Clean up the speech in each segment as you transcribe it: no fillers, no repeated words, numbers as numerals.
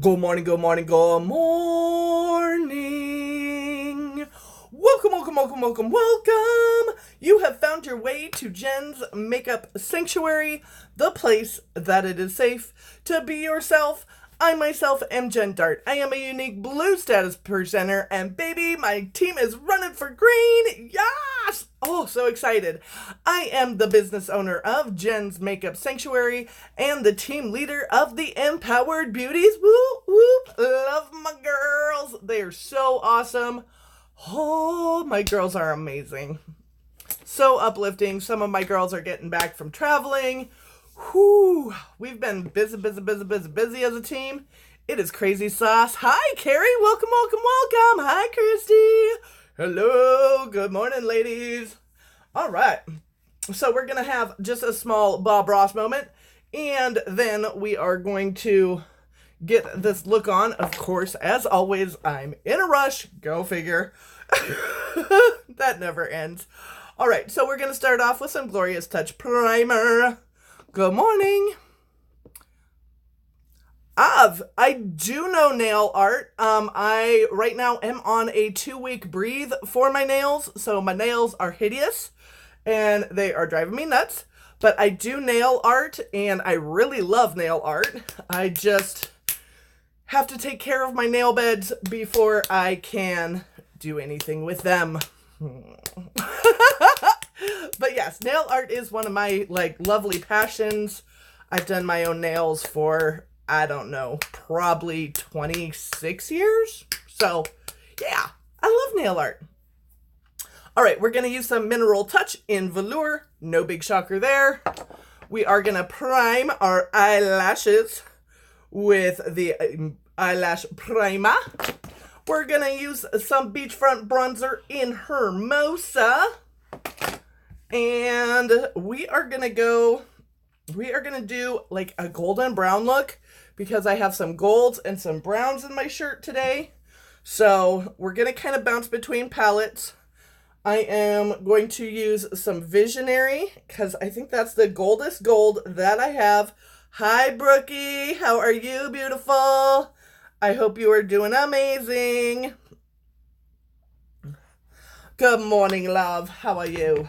Good morning, good morning, good morning. Welcome. You have found your way to Jen's Makeup Sanctuary, the place that it is safe to be yourself. I myself am Jen Dart. I am a unique blue status presenter, and baby, my team is running for green. Yes! Oh, so excited. I am the business owner of Jen's Makeup Sanctuary and the team leader of the Empowered Beauties. Whoop, whoop. Love my girls. They are so awesome. Oh, my girls are amazing. So uplifting. Some of my girls are getting back from traveling. Whew, we've been busy as a team. It is crazy sauce. Hi, Carrie. Welcome. Hi, Christy. Hello. Good morning, ladies. All right. So we're going to have just a small Bob Ross moment, and then we are going to get this look on. Of course, as always, I'm in a rush. Go figure. That never ends. All right, so we're going to start off with some Glorious Touch primer. Good morning. I do know nail art. I right now am on a 2-week breathe for my nails, so my nails are hideous and they are driving me nuts. But I do nail art and I really love nail art. I just have to take care of my nail beds before I can do anything with them. But yes, nail art is one of my lovely passions. I've done my own nails for, I don't know, probably 26 years. So yeah, I love nail art. All right, we're going to use some Mineral Touch in Velour. No big shocker there. We are going to prime our eyelashes with the eyelash primer. We're going to use some Beachfront bronzer in Hermosa. And we are going to do like a golden brown look because I have some golds and some browns in my shirt today. So we're going to kind of bounce between palettes. I am going to use some Visionary because I think that's the goldest gold that I have. Hi, Brookie. How are you, beautiful? I hope you are doing amazing. Good morning, love. How are you?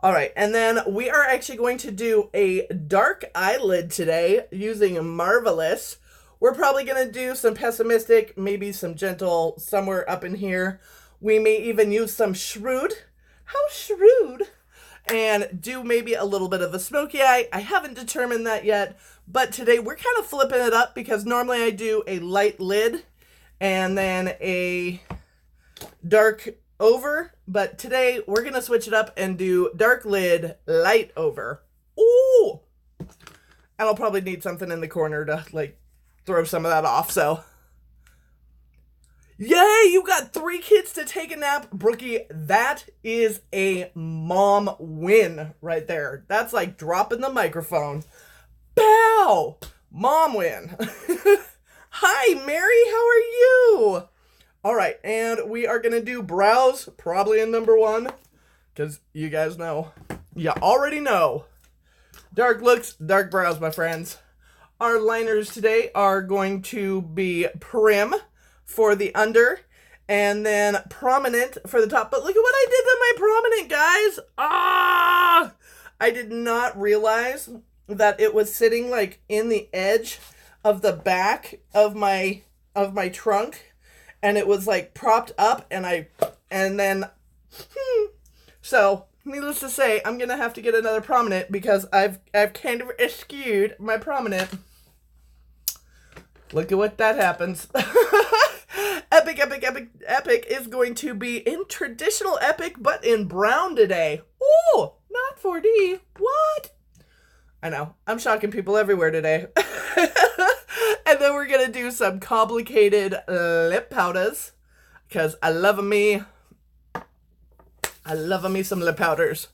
All right, and then we are actually going to do a dark eyelid today using Marvelous. We're probably going to do some pessimistic, maybe some gentle, somewhere up in here. We may even use some shrewd. How shrewd? And do maybe a little bit of a smoky eye. I haven't determined that yet, but today we're kind of flipping it up because normally I do a light lid and then a dark over, but today we're gonna switch it up and do dark lid, light over. Ooh! And I'll probably need something in the corner to throw some of that off, so. Yay, you got 3 kids to take a nap. Brookie, that is a mom win right there. That's like dropping the microphone. Bow! Mom win. Hi, Mary, how are you? All right, and we are going to do brows, probably in number 1, because you guys know. You already know. Dark looks, dark brows, my friends. Our liners today are going to be Prim for the under, and then Prominent for the top. But look at what I did to my Prominent, guys. I did not realize that it was sitting in the edge of the back of my trunk. And it was propped up, so needless to say, I'm gonna have to get another Prominent because I've kind of eschewed my Prominent. Look at what that happens. Epic is going to be in traditional Epic, but in brown today. Ooh, not 4D. What? I know, I'm shocking people everywhere today. And then we're going to do some complicated lip powders because I love me some lip powders.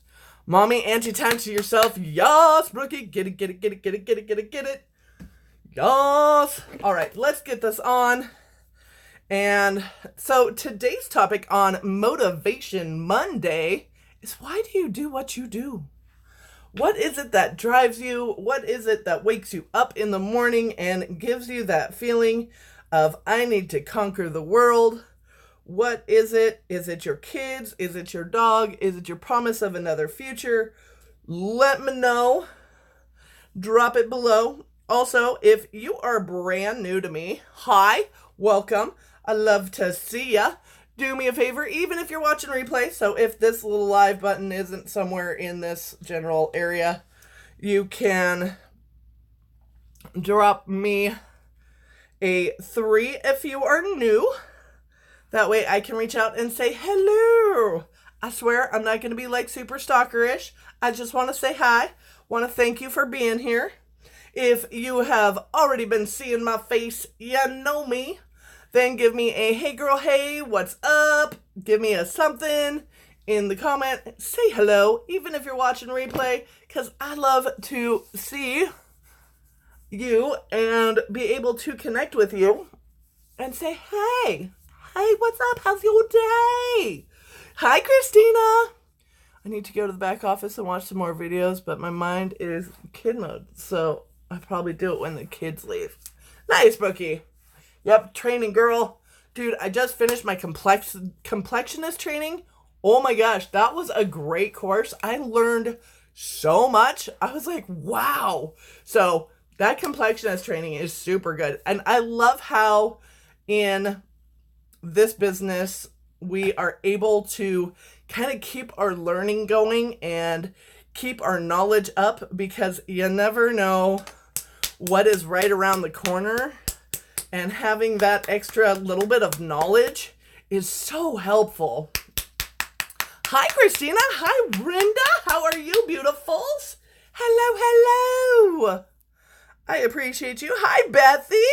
Mommy, auntie time to yourself. Yas, Brookie. Get it. Yas. All right, let's get this on. And so today's topic on Motivation Monday is why do you do what you do? What is it that drives you? What is it that wakes you up in the morning and gives you that feeling of, I need to conquer the world? What is it? Is it your kids? Is it your dog? Is it your promise of another future? Let me know. Drop it below. Also, if you are brand new to me, hi, welcome. I love to see ya. Do me a favor, even if you're watching replay. So if this little live button isn't somewhere in this general area, you can drop me a 3 if you are new. That way I can reach out and say hello. I swear I'm not going to be like super stalkerish. I just want to say hi. Want to thank you for being here. If you have already been seeing my face, you know me. Then give me a hey girl, hey, what's up? Give me a something in the comment. Say hello, even if you're watching replay, because I love to see you and be able to connect with you and say, hey, what's up? How's your day? Hi, Christina. I need to go to the back office and watch some more videos, but my mind is kid mode, so I'll probably do it when the kids leave. Nice, Brookie. Yep, training girl. Dude, I just finished my complexionist training. Oh my gosh, that was a great course. I learned so much. I was like, wow. So that complexionist training is super good. And I love how in this business, we are able to kind of keep our learning going and keep our knowledge up, because you never know what is right around the corner. And having that extra little bit of knowledge is so helpful. Hi, Christina. Hi, Brenda. How are you, beautifuls? Hello, hello. I appreciate you. Hi, Bethy.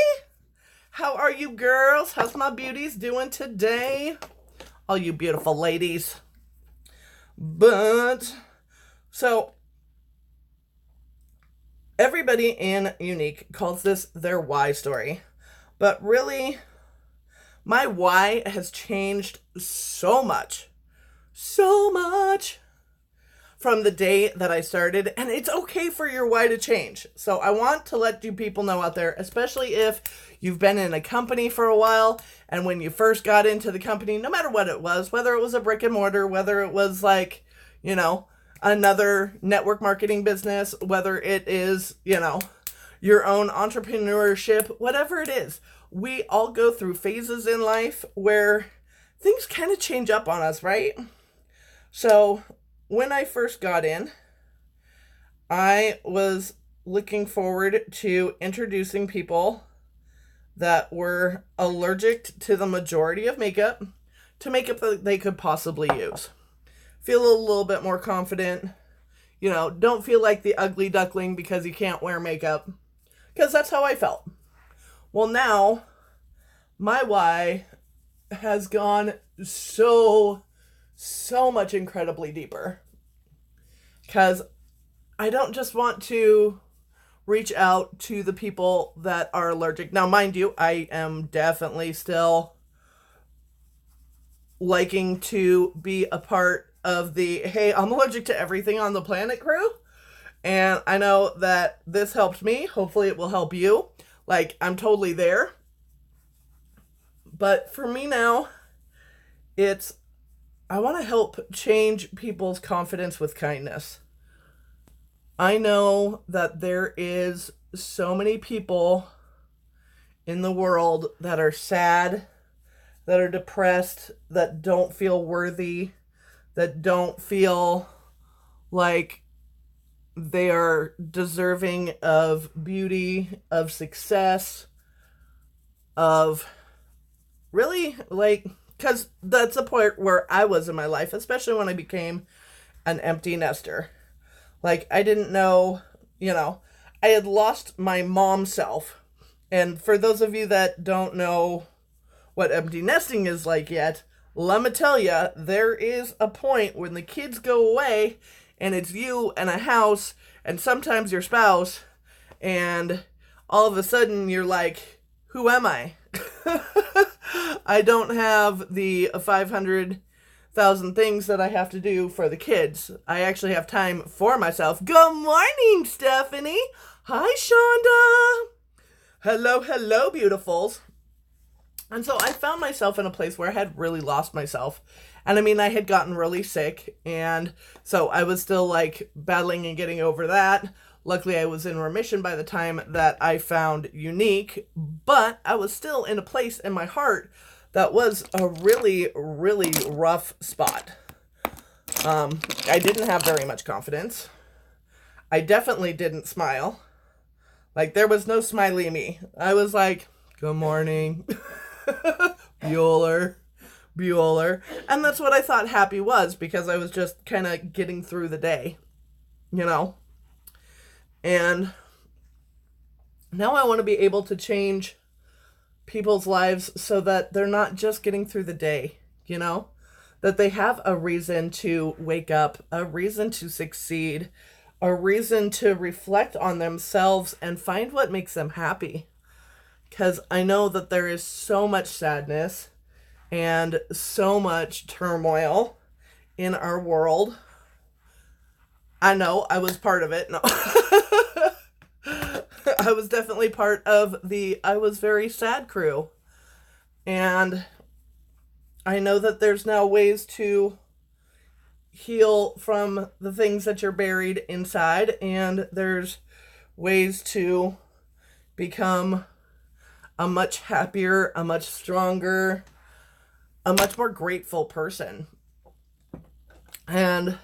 How are you, girls? How's my beauties doing today? All you beautiful ladies. So everybody in Unique calls this their why story. But really, my why has changed so much from the day that I started. And it's okay for your why to change. So I want to let you people know out there, especially if you've been in a company for a while, and when you first got into the company, no matter what it was, whether it was a brick and mortar, whether it was like, you know, another network marketing business, whether it is, you know, your own entrepreneurship, whatever it is, we all go through phases in life where things kind of change up on us, right? So when I first got in, I was looking forward to introducing people that were allergic to the majority of makeup to makeup that they could possibly use. Feel a little bit more confident. You know, don't feel like the ugly duckling because you can't wear makeup. Because that's how I felt. Well, now, my why has gone so much incredibly deeper. Because I don't just want to reach out to the people that are allergic. Now, mind you, I am definitely still liking to be a part of the, hey, I'm allergic to everything on the planet crew. And I know that this helped me. Hopefully it will help you. Like, I'm totally there. But for me now, I want to help change people's confidence with kindness. I know that there is so many people in the world that are sad, that are depressed, that don't feel worthy, that don't feel like they are deserving of beauty, of success, of really, like, because that's the point where I was in my life, especially when I became an empty nester. Like, I didn't know, you know, I had lost my mom self. And for those of you that don't know what empty nesting is like yet, let me tell you, there is a point when the kids go away and it's you and a house and sometimes your spouse, and all of a sudden you're like, who am I? I don't have the thousand things that I have to do for the kids. I actually have time for myself. Good morning, Stephanie. Hi, Shonda. Hello, beautifuls. And so I found myself in a place where I had really lost myself. And I mean, I had gotten really sick. And so I was still like battling and getting over that. Luckily, I was in remission by the time that I found Unique. But I was still in a place in my heart that was a really, really rough spot. I didn't have very much confidence. I definitely didn't smile. Like, there was no smiley me. I was like, good morning. Bueller. And that's what I thought happy was, because I was just kind of getting through the day, you know? And now I want to be able to change people's lives so that they're not just getting through the day, you know? That they have a reason to wake up, a reason to succeed, a reason to reflect on themselves and find what makes them happy. Because I know that there is so much sadness and so much turmoil in our world. I know, I was part of it. No. I was definitely part of the I was very sad crew. And I know that there's now ways to heal from the things that you're buried inside, and there's ways to become a much happier, a much stronger, a much more grateful person. And I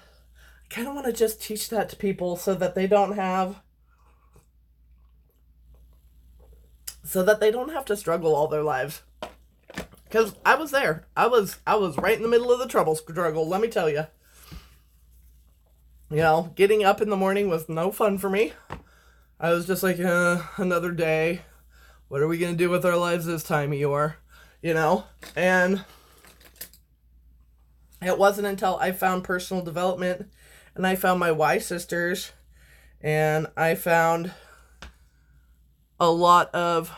kind of want to just teach that to people so that they don't have to struggle all their lives. Because I was there. I was right in the middle of the trouble struggle, let me tell you. You know, getting up in the morning was no fun for me. I was just like, another day. What are we going to do with our lives this time, Eeyore? You know? And it wasn't until I found personal development and I found my Y sisters and I found a lot of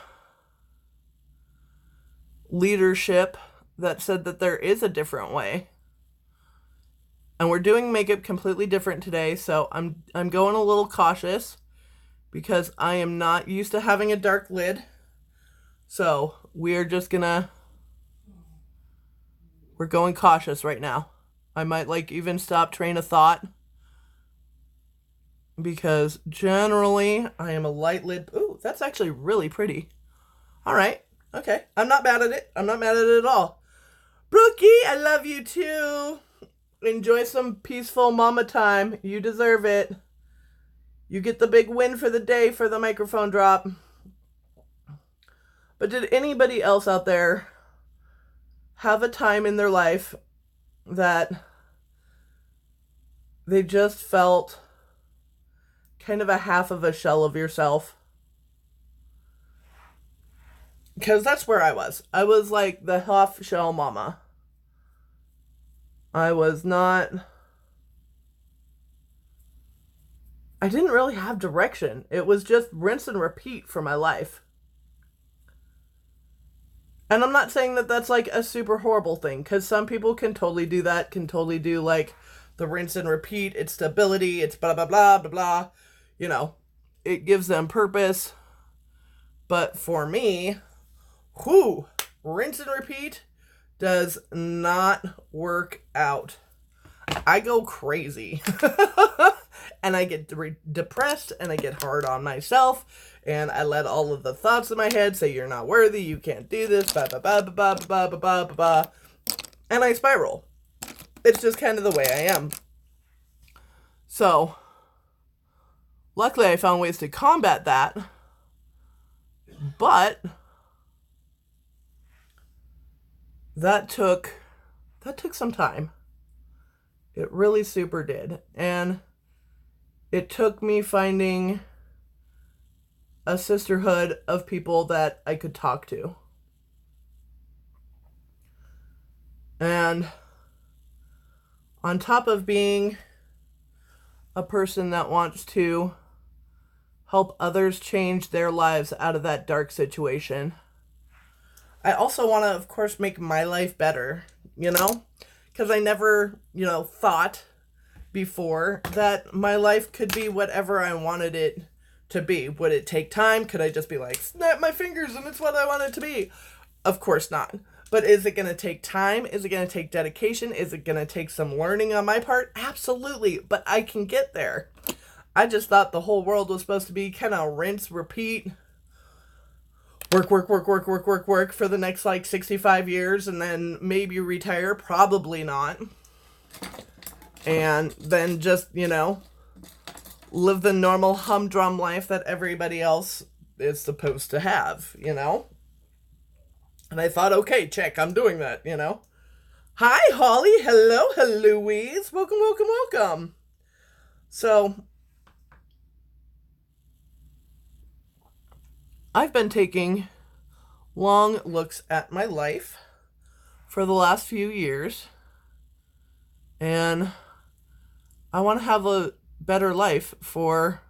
leadership that said that there is a different way. And we're doing makeup completely different today, so I'm going a little cautious because I am not used to having a dark lid. So we're going cautious right now. I might like even stop train of thought because generally I am a light lid. Ooh, that's actually really pretty. All right. Okay. I'm not mad at it. I'm not mad at it at all. Brookie, I love you too. Enjoy some peaceful mama time. You deserve it. You get the big win for the day for the microphone drop. But did anybody else out there have a time in their life that they just felt kind of a half of a shell of yourself? Because that's where I was. I was like the half shell mama. I didn't really have direction. It was just rinse and repeat for my life. And I'm not saying that that's like a super horrible thing, because some people can totally do that, can totally do like the rinse and repeat. It's stability, it's blah, blah, blah, blah, blah. You know, it gives them purpose. But for me, rinse and repeat does not work out. I go crazy. And I get depressed and I get hard on myself. And I let all of the thoughts in my head say, you're not worthy, you can't do this, blah, blah, blah, blah, blah, blah, blah, blah, blah. And I spiral. It's just kind of the way I am. So, luckily I found ways to combat that. But that took some time. It really super did. And it took me finding a sisterhood of people that I could talk to. And on top of being a person that wants to help others change their lives out of that dark situation, I also want to, of course, make my life better, you know? because I never, thought before that my life could be whatever I wanted it to be. Would it take time? Could I just be like, snap my fingers and it's what I want it to be? Of course not. But is it going to take time? Is it going to take dedication? Is it going to take some learning on my part? Absolutely. But I can get there. I just thought the whole world was supposed to be kind of rinse, repeat, work for the next 65 years and then maybe retire. Probably not. And then just, live the normal humdrum life that everybody else is supposed to have, And I thought, okay, check, I'm doing that, Hi, Holly. Hello, Louise. Welcome. So, I've been taking long looks at my life for the last few years, and I want to have a better life for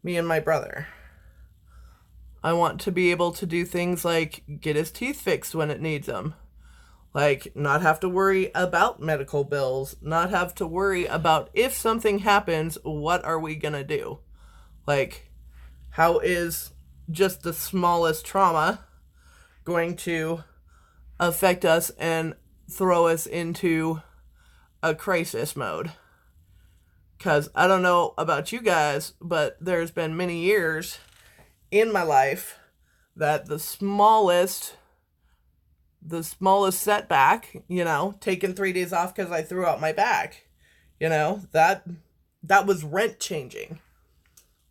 me and my brother. I want to be able to do things like get his teeth fixed when it needs them. Like, not have to worry about medical bills. Not have to worry about if something happens, what are we going to do? Like, how is just the smallest trauma going to affect us and throw us into a crisis mode? Because I don't know about you guys, but there's been many years in my life that the smallest setback, taking 3 days off because I threw out my back, that was rent changing.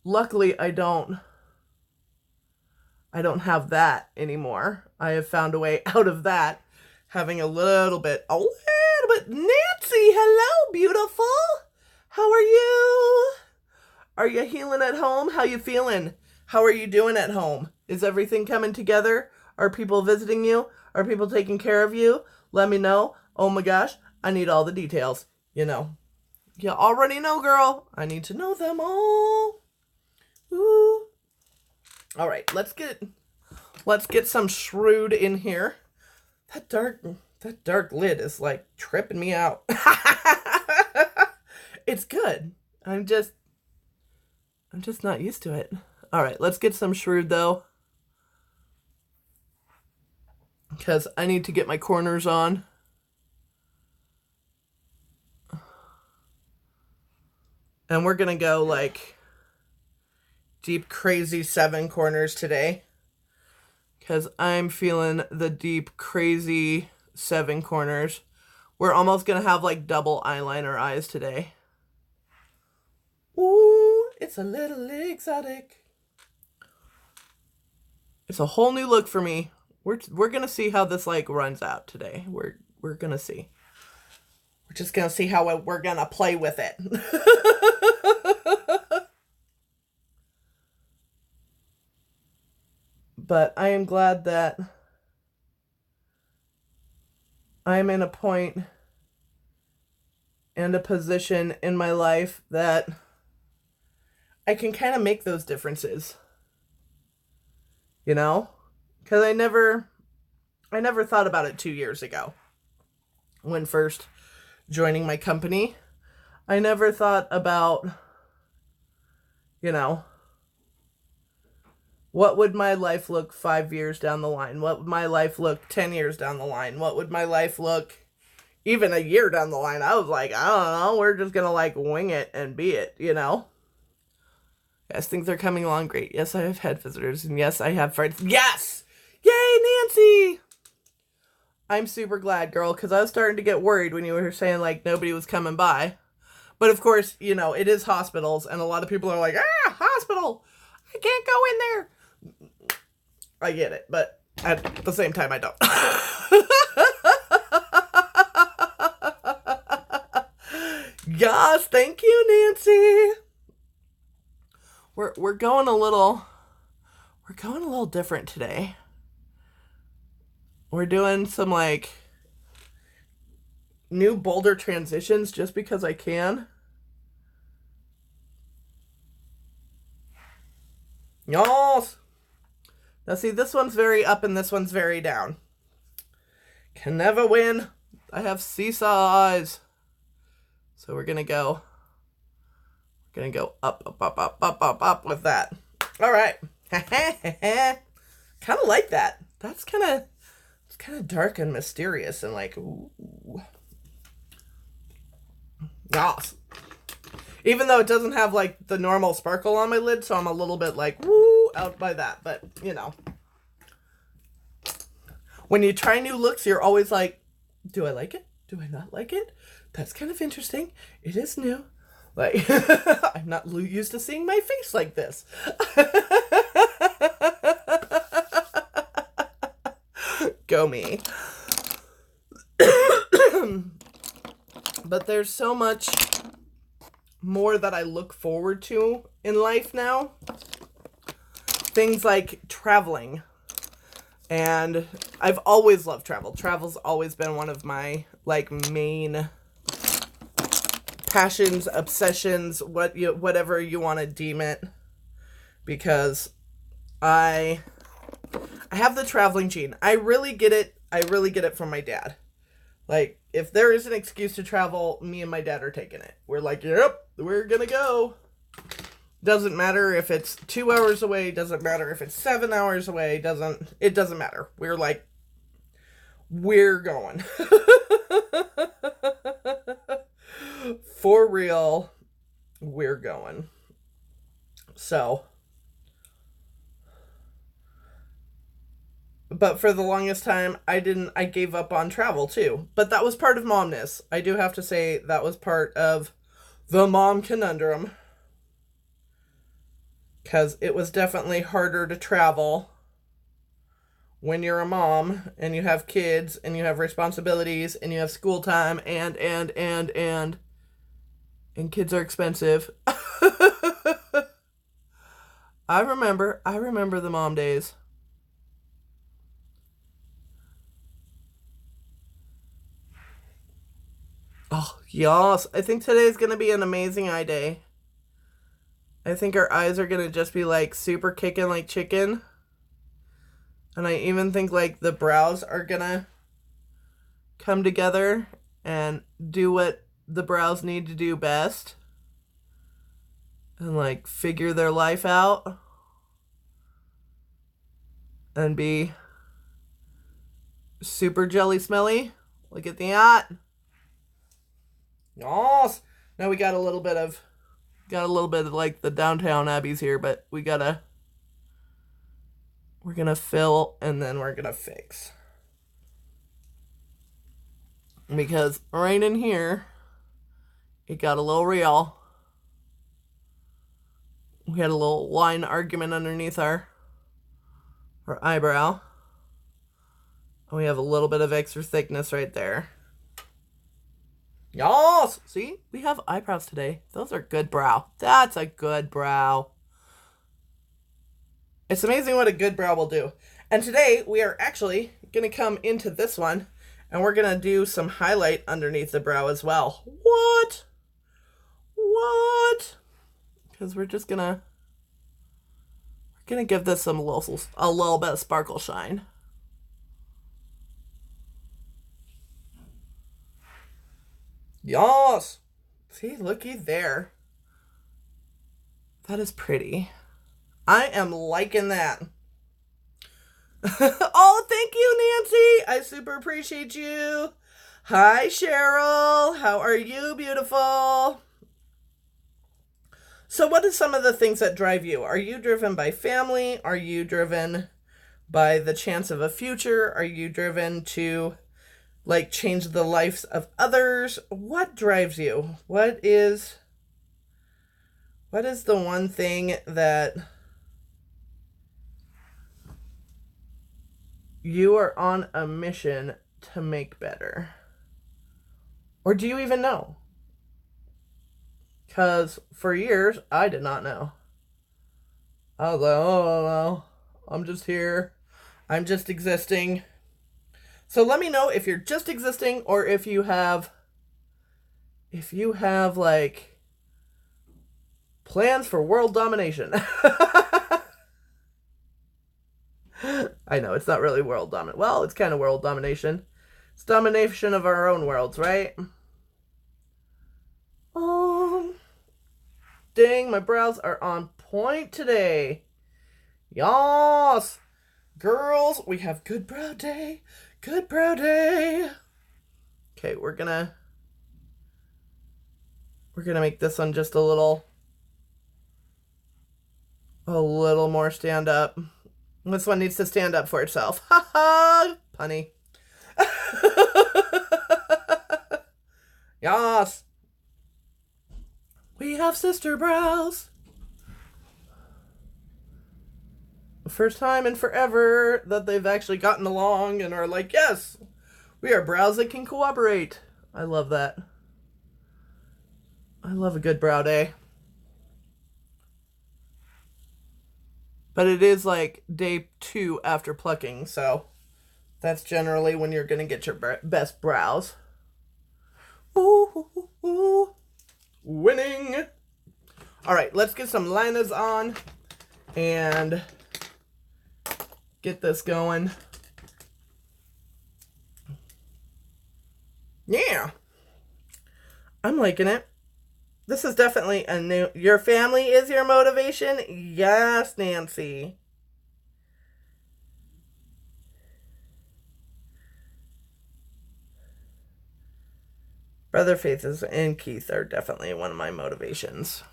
Luckily, I don't have that anymore. I have found a way out of that, having a little bit. Nancy, hello, beautiful. How are you? Are you healing at home? How you feeling? How are you doing at home? Is everything coming together? Are people visiting you? Are people taking care of you? Let me know. Oh my gosh, I need all the details. You already know, girl. I need to know them all. Ooh. All right, let's get some shrewd in here. That dark lid is like tripping me out. It's good. I'm just not used to it. All right, let's get some shrewd though, because I need to get my corners on. And we're gonna go like deep crazy 7 corners today, because I'm feeling the deep crazy 7 corners. We're almost gonna have like double eyeliner eyes today. Ooh, it's a little exotic. It's a whole new look for me. We're gonna see how this runs out today. We're gonna see. We're just gonna see how we're gonna play with it. But I am glad that I'm in a point and a position in my life that I can kind of make those differences. Because I never thought about it 2 years ago when first joining my company. I never thought about, what would my life look 5 years down the line? What would my life look 10 years down the line? What would my life look even a year down the line? I was like, I don't know. We're just going to wing it and be it, Yes, things are coming along great. Yes, I have had visitors. And yes, I have friends. Yes! Yay, Nancy! I'm super glad, girl, because I was starting to get worried when you were saying, nobody was coming by. But, of course, it is hospitals, and a lot of people are like, hospital! I can't go in there! I get it, but at the same time, I don't. Yes, thank you, Nancy! We're going a little different today. We're doing some new bolder transitions just because I can. Yes. Now see, this one's very up and this one's very down. Can never win. I have seesaw eyes. So we're gonna go up, up, up, up, up, up, up with that. All right. Kind of like that. It's kind of dark and mysterious and like, ooh. Yes. Even though it doesn't have like the normal sparkle on my lid, so I'm a little bit like, woo, out by that. But, you know. When you try new looks, you're always like, do I like it? Do I not like it? That's kind of interesting. It is new. Like, I'm not used to seeing my face like this. Go me. But there's so much more that I look forward to in life now. Things like traveling. And I've always loved travel. Travel's always been one of my, like, main passions, obsessions, whatever you want to deem it. Because I have the traveling gene. I really get it. I really get it from my dad. Like, if there is an excuse to travel, me and my dad are taking it. We're like, yep, we're gonna go. Doesn't matter if it's 2 hours away. Doesn't matter if it's 7 hours away. It doesn't matter. We're like, we're going. For real, we're going. So, but for the longest time, I gave up on travel too. But that was part of momness. I do have to say that was part of the mom conundrum. Because it was definitely harder to travel when you're a mom and you have kids and you have responsibilities and you have school time and kids are expensive. I remember the mom days. Oh, yes. I think today's going to be an amazing eye day. I think our eyes are going to just be like super kicking like chicken. And I even think like the brows are going to come together and do what the brows need to do best. And like figure their life out. And be super jelly smelly. Look at that. Yes. Now we got a little bit of like the downtown Abbeys here, but we're gonna fill and then we're gonna fix. Because right in here, it got a little real. We had a little line argument underneath our eyebrow. And we have a little bit of extra thickness right there. Yes! See? We have eyebrows today. Those are good brow. That's a good brow. It's amazing what a good brow will do. And today, we are actually going to come into this one, and we're going to do some highlight underneath the brow as well. What? Because we're just going to give this a little bit of sparkle shine. Yes! See, looky there. That is pretty. I am liking that. Oh, thank you, Nancy. I super appreciate you. Hi, Cheryl. How are you, beautiful? So what are some of the things that drive you? Are you driven by family? Are you driven by the chance of a future? Are you driven to like change the lives of others? What drives you? What is the one thing that you are on a mission to make better? Or do you even know? Because for years, I did not know. I was like, oh, no, I'm just here. I'm just existing. So let me know if you're just existing or if you have like plans for world domination. I know it's not really world domination. Well, it's kind of world domination It's domination of our own worlds, right? Dang, my brows are on point today. Yas! Girls, we have good brow day. Good brow day. Okay, we're gonna make this one just a little more stand up. This one needs to stand up for itself. Ha ha! Punny. Yas! We have sister brows. First time in forever that they've actually gotten along and are like, yes, we are brows that can cooperate. I love that. I love a good brow day. But it is like day 2 after plucking, so that's generally when you're going to get your best brows. Ooh, ooh, ooh. Winning. All right, let's get some liners on and get this going. Yeah. I'm liking it. This is definitely a new... Your family is your motivation? Yes, Nancy. Brother Faith and Keith are definitely one of my motivations.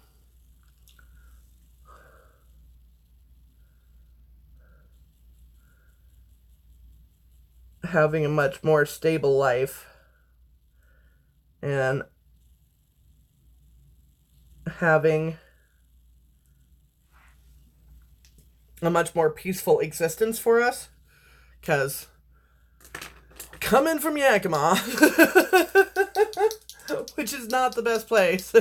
Having a much more stable life and having a much more peaceful existence for us, because coming from Yakima, which is not the best place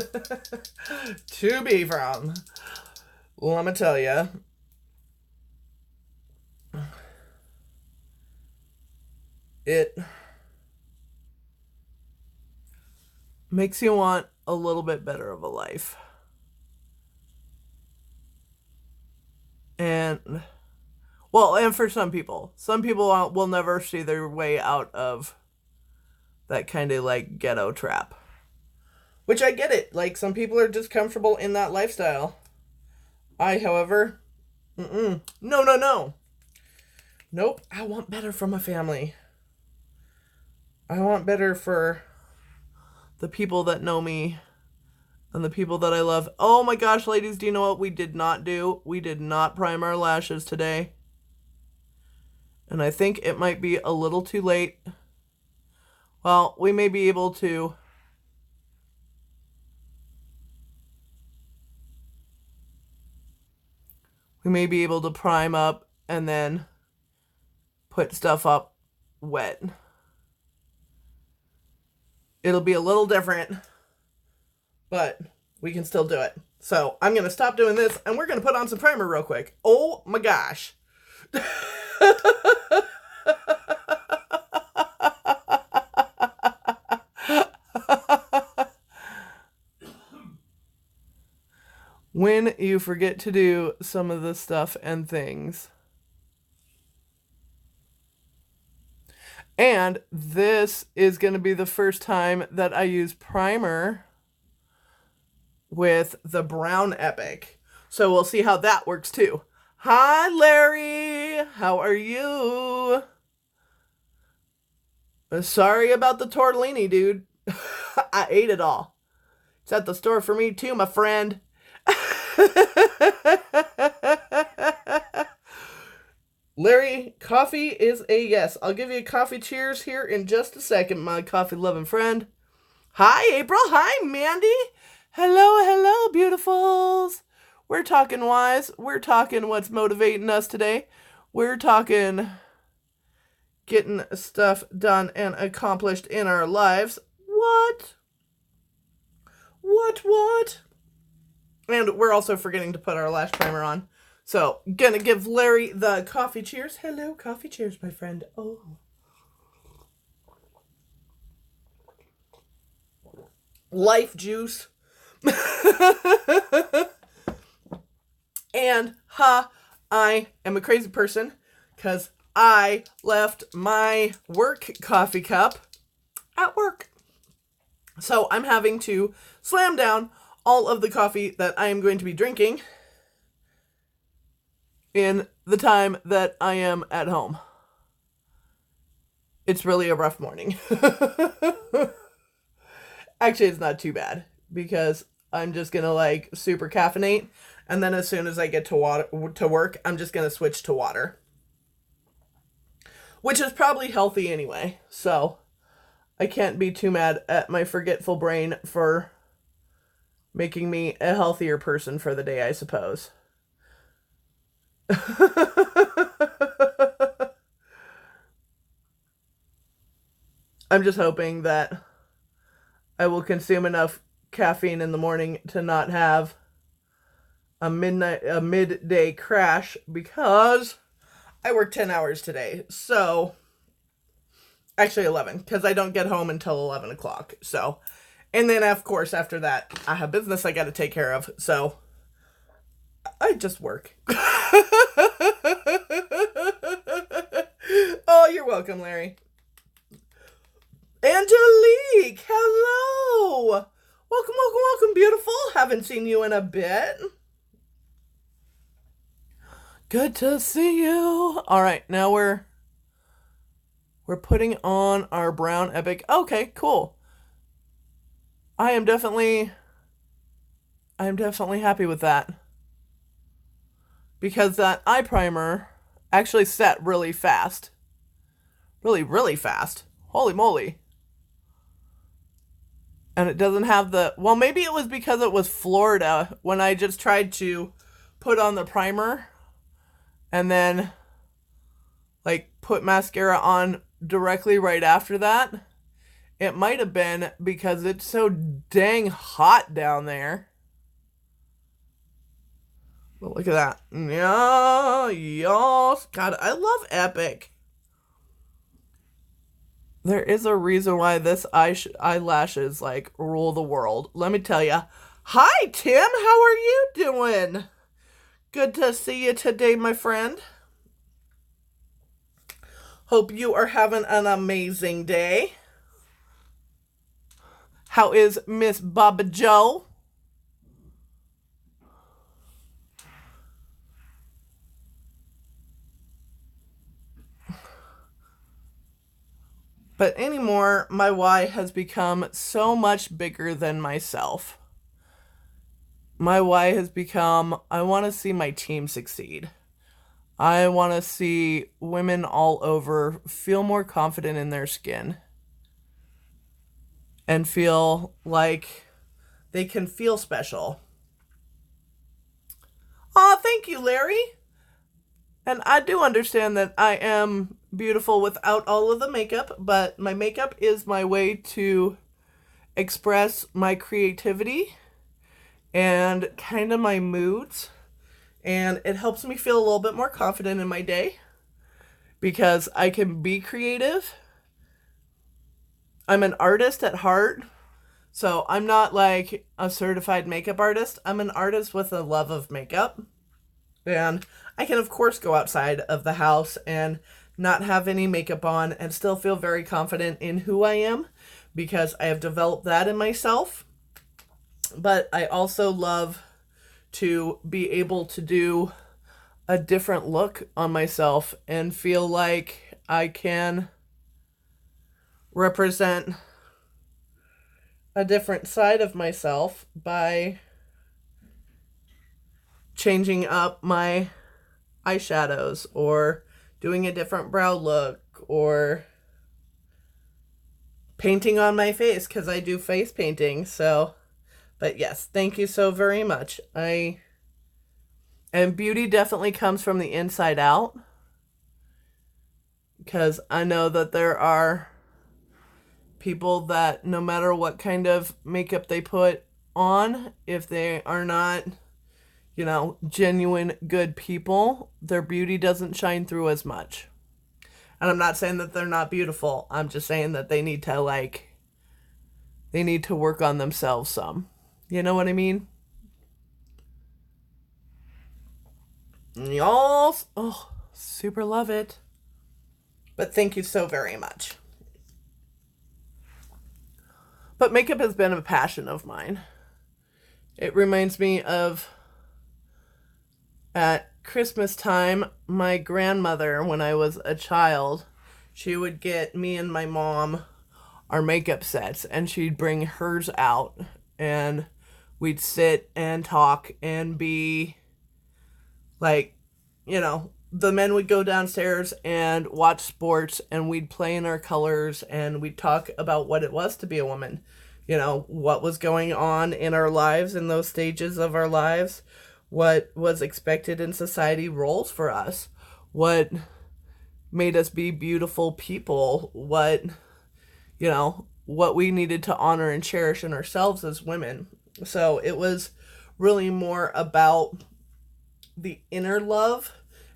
to be from, let me tell you, it makes you want a little bit better of a life. And, well, and for some people will never see their way out of that kind of like ghetto trap. Which I get it. Like, some people are just comfortable in that lifestyle. I, however, no. Nope, I want better for my family. I want better for the people that know me and the people that I love. Oh my gosh, ladies, do you know what we did not do? We did not prime our lashes today. And I think it might be a little too late. Well, we may be able to... We may be able to prime up and then put stuff up wet. It'll be a little different, but we can still do it. So I'm going to stop doing this and we're going to put on some primer real quick. Oh my gosh. When you forget to do some of the stuff and things. And this is going to be the first time that I use primer with the Brown Epic. So we'll see how that works too. Hi, Larry. How are you? Sorry about the tortellini, dude. I ate it all. It's at the store for me too, my friend. Larry, coffee is a yes. I'll give you a coffee cheers here in just a second, my coffee-loving friend. Hi, April. Hi, Mandy. Hello, beautifuls. We're talking wise. We're talking what's motivating us today. We're talking getting stuff done and accomplished in our lives. What? And we're also forgetting to put our lash primer on. So, gonna give Larry the coffee cheers. Hello, coffee cheers, my friend. Oh. Life juice. And, I am a crazy person because I left my work coffee cup at work. So I'm having to slam down all of the coffee that I am going to be drinking in the time that I am at home. It's really a rough morning. Actually, it's not too bad because I'm just going to like super caffeinate. And then as soon as I get to work, I'm just going to switch to water. Which is probably healthy anyway. So I can't be too mad at my forgetful brain for making me a healthier person for the day, I suppose. I'm just hoping that I will consume enough caffeine in the morning to not have a midday crash because I work 10 hours today. So actually 11 because I don't get home until 11 o'clock. So, and then of course after that I have business I got to take care of. So I just work. Oh, you're welcome, Larry. Angelique, hello. Welcome, welcome, welcome, beautiful. Haven't seen you in a bit. Good to see you. All right, now we're putting on our brown epic. Okay, cool. I am definitely happy with that. Because that eye primer actually set really fast. Really, really fast. Holy moly. And it doesn't have the... Well, maybe it was because it was Florida when I just tried to put on the primer and then like put mascara on directly right after that. It might have been because it's so dang hot down there. But look at that. Yeah, yes. God, I love Epic. There is a reason why this eyelashes like rule the world. Let me tell you. Hi, Tim. How are you doing? Good to see you today, my friend. Hope you are having an amazing day. How is Miss Baba Joe? But anymore, my why has become so much bigger than myself. My why has become, I want to see my team succeed. I want to see women all over feel more confident in their skin. And feel like they can feel special. Aw, thank you, Larry. And I do understand that I am beautiful without all of the makeup, but my makeup is my way to express my creativity and kind of my moods. And it helps me feel a little bit more confident in my day because I can be creative. I'm an artist at heart. So I'm not like a certified makeup artist. I'm an artist with a love of makeup. And I can, of course, go outside of the house and not have any makeup on and still feel very confident in who I am because I have developed that in myself. But I also love to be able to do a different look on myself and feel like I can represent a different side of myself by changing up my eyeshadows or doing a different brow look or painting on my face because I do face painting. So, but yes, thank you so very much. And beauty definitely comes from the inside out because I know that there are people that no matter what kind of makeup they put on, if they are not, genuine good people, their beauty doesn't shine through as much. And I'm not saying that they're not beautiful. I'm just saying that they need to work on themselves some. You know what I mean? Y'all, oh, super love it. But thank you so very much. But makeup has been a passion of mine. It reminds me of at Christmas time, my grandmother, when I was a child, she would get me and my mom our makeup sets, and she'd bring hers out, and we'd sit and talk and be like, the men would go downstairs and watch sports, and we'd play in our colors, and we'd talk about what it was to be a woman. What was going on in our lives in those stages of our lives, what was expected in society roles for us, what made us be beautiful people, what we needed to honor and cherish in ourselves as women. So it was really more about the inner love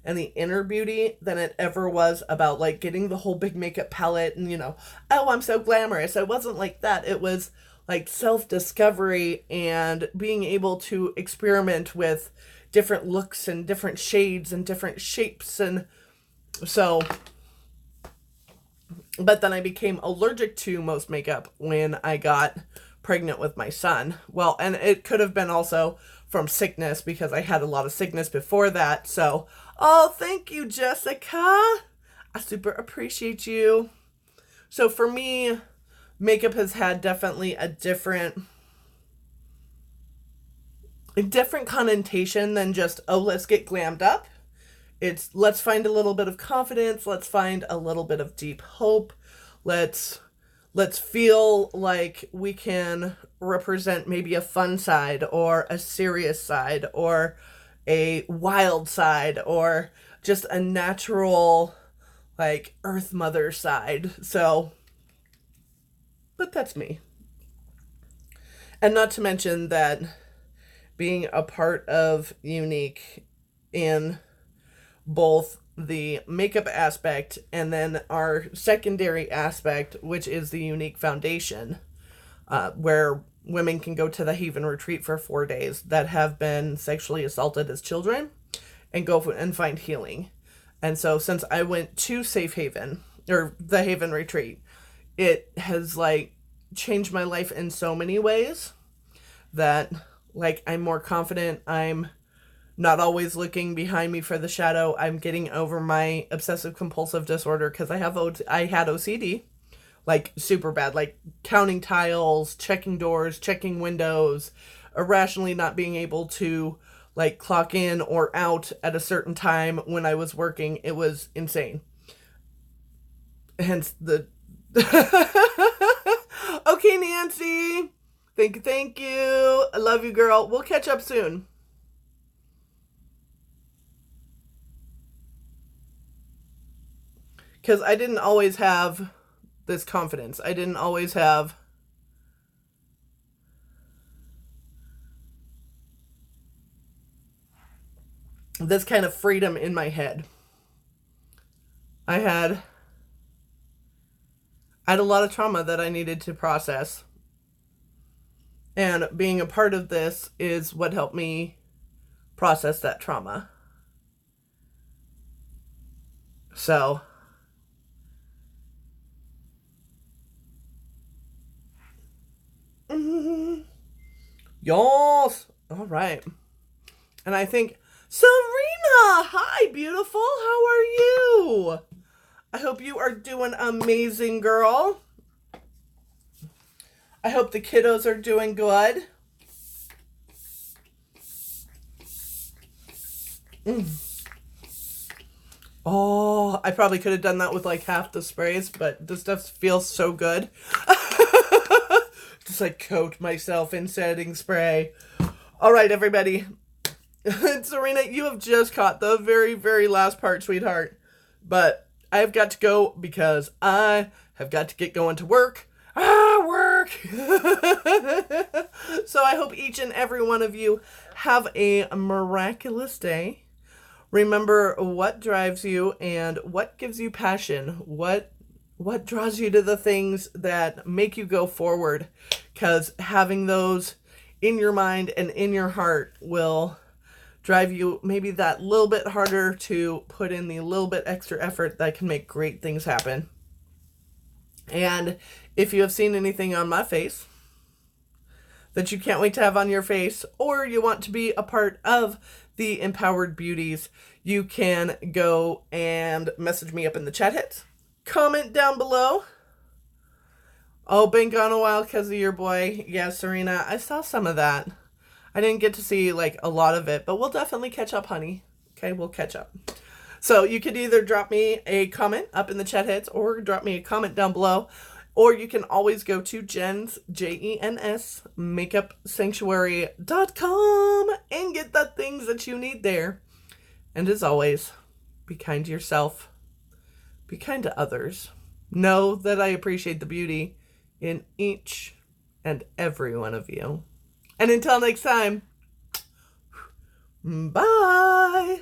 and the inner beauty than it ever was about like getting the whole big makeup palette and, oh, I'm so glamorous. It wasn't like that. It was like self-discovery and being able to experiment with different looks and different shades and different shapes. And so, but then I became allergic to most makeup when I got pregnant with my son. Well, and it could have been also from sickness because I had a lot of sickness before that. So, oh, thank you, Jessica. I super appreciate you. So for me, makeup has had definitely a different connotation than just, oh, let's get glammed up. It's let's find a little bit of confidence. Let's find a little bit of deep hope. Let's feel like we can represent maybe a fun side or a serious side or a wild side or just a natural, like, earth mother side. So, but that's me. And not to mention that being a part of Unique in both the makeup aspect and then our secondary aspect, which is the Unique Foundation, where women can go to the Haven Retreat for 4 days that have been sexually assaulted as children and go and find healing. And so since I went to Safe Haven, or the Haven Retreat, it has like changed my life in so many ways that like I'm more confident. I'm not always looking behind me for the shadow. I'm getting over my obsessive compulsive disorder because I had OCD, like super bad, like counting tiles, checking doors, checking windows, irrationally not being able to like clock in or out at a certain time when I was working. It was insane. Hence the okay, Nancy. Thank you. I love you, girl. We'll catch up soon. Because I didn't always have this confidence. I didn't always have this kind of freedom in my head. I had a lot of trauma that I needed to process. And being a part of this is what helped me process that trauma. So, yes, all right. And I think, Serena, hi, beautiful. How are you? I hope you are doing amazing, girl. I hope the kiddos are doing good. Oh, I probably could have done that with like half the sprays, but this stuff feels so good. Just like coat myself in setting spray. All right, everybody. Serena, you have just caught the very, very last part, sweetheart. But I've got to go because I have got to get going to work. Work! So I hope each and every one of you have a miraculous day. Remember what drives you and what gives you passion. What draws you to the things that make you go forward. Because having those in your mind and in your heart will drive you maybe that little bit harder to put in the little bit extra effort that can make great things happen. And if you have seen anything on my face that you can't wait to have on your face, or you want to be a part of the Empowered Beauties, you can go and message me up in the chat hits. Comment down below. Oh, been gone a while because of your boy. Yeah, Serena, I saw some of that. I didn't get to see like a lot of it, but we'll definitely catch up, honey. Okay, we'll catch up. So you could either drop me a comment up in the chat hits or drop me a comment down below. Or you can always go to Jens, Jens, makeupsanctuary.com and get the things that you need there. And as always, be kind to yourself. Be kind to others. Know that I appreciate the beauty in each and every one of you. And until next time, bye.